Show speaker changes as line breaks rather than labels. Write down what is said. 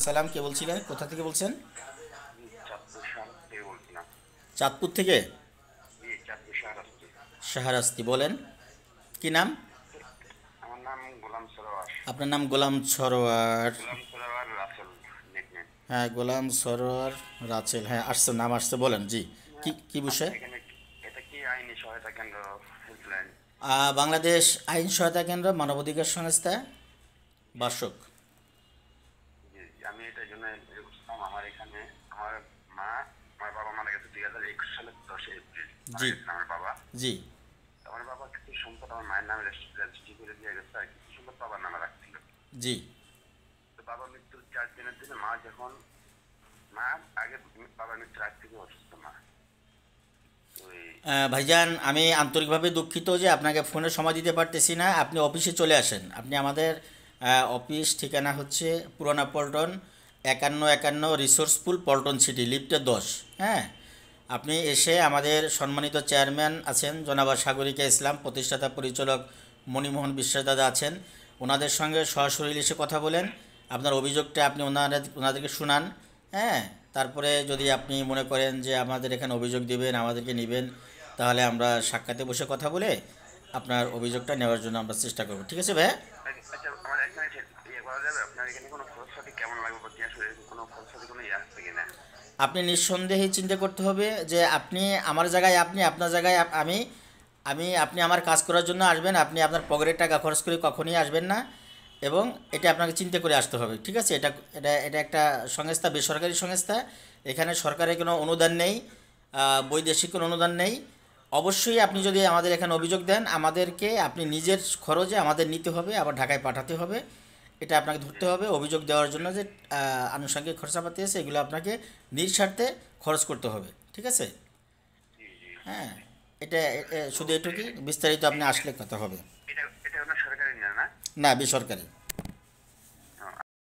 সালাম, কে বলছিলেন, কোথা থেকে বলছেন?
জি, চাঁদপুর শহর থেকে বলছিলাম।
চাঁদপুর থেকে।
জি, চাঁদপুর শহর আসছি।
শাহরাস্তি বলেন, কি নাম?
আমার নাম গোলাম সরোয়ার।
আপনার নাম গোলাম সরোয়ার।
গোলাম সরোয়ার রাসেল নিকনেম।
হ্যাঁ, গোলাম সরোয়ার রাচেল, হ্যাঁ আসছে, নাম আসছে, বলেন জি। কি কি বিষয়?
আপনার এখানে এটা কি আইনি সহায়তা কেন্দ্র, হেল্পলাইন?
বাংলাদেশ আইন সহায়তা কেন্দ্র, মানবাধিকার সংস্থা,
জি
বাসক।
জি জি, আমি এটার জন্য করছিলাম। আমার এখানে আমার মা, আমার বাবা মারা গেছে 2021 সালের 10 এপ্রিল মারা
জি
গেছেন আমার বাবা।
জি
তো আমার বাবা কিছু সম্পদ আমার মায়ের নামে রেজিস্ট্রি করে দিয়ে গেছে, আর কিছু সম্পদ বাবার নামে রাখছিল।
জি।
তো বাবা মৃত্যুর 4 দিনের দিনে মা যখন, মা আগে, বাবার মৃত্যুর আগ থেকে অসুস্থ মা। তো এই
ভাইজান, আমি আন্তরিকভাবে দুঃখিত যে আপনাকে ফোনে সময় দিতে পারতেছি না। আপনি অফিসে চলে আসেন। আপনি আমাদের অফিস ঠিকানা হচ্ছে পুরানা পল্টন, 5151 রিসোর্সফুল পল্টন সিটি, লিফটে 10। হ্যাঁ, আপনি এসে আমাদের সম্মানিত চেয়ারম্যান আছেন জনাব সাগরিকা ইসলাম, প্রতিষ্ঠাতা পরিচালক মণিমোহন বিশ্বাস দাদা আছেন, ওনাদের সঙ্গে সরাসরি এসে কথা বলেন। আপনার অভিযোগটা আপনি ওনাদেরকে শুনান। হ্যাঁ, তারপরে যদি আপনি মনে করেন যে আমাদের এখানে অভিযোগ দিবেন, আমাদেরকে নেবেন, তাহলে আমরা সাক্ষাতে বসে কথা বলে আপনার অভিযোগটা নেওয়ার জন্য আমরা চেষ্টা করব। ঠিক আছে ভাই?
আচ্ছা, আমার এখানে ইয়ে করা যাবে? আপনার এখানে কোনো খরচপাতি কেমন লাগবে বা কি, আসলে কোনো খরচপাতি কোনো ইয়ে আসছে কিনা?
আপনি নিঃসন্দেহে চিন্তা করতে হবে যে আপনি আমার জায়গায়, আপনি আপনার জায়গায় আমি, আপনি আমার কাজ করার জন্য আসবেন, আপনি আপনার পকেটের টাকা খরচ করে কখনই আসবেন না। এবং এটা আপনাকে চিন্তা করে আসতে হবে। ঠিক আছে? এটা এটা এটা একটা সংস্থা, বেসরকারি সংস্থা। এখানে সরকারের কোনো অনুদান নেই, বৈদেশিক কোনো অনুদান নেই। অবশ্যই আপনি যদি আমাদের এখানে অভিযোগ দেন, আমাদেরকে আপনি নিজের খরচে আমাদের নিতে হবে, আবার ঢাকায় পাঠাতে হবে। এটা আপনাকে
জি
ধরতে হবে। অভিযোগ দেওয়ার জন্য যে আনুষঙ্গিক খরচাপাতি আছে, এগুলো আপনাকে নিঃস্বার্থে খরচ করতে হবে। ঠিক আছে?
জি জি।
হ্যাঁ, এটা
তো
শুধু এটুকুই, বিস্তারিত আপনি
এই-
আসলে কথা হবে।
এটা এটা কোনো সরকারি না, না?
না, বেসরকারি।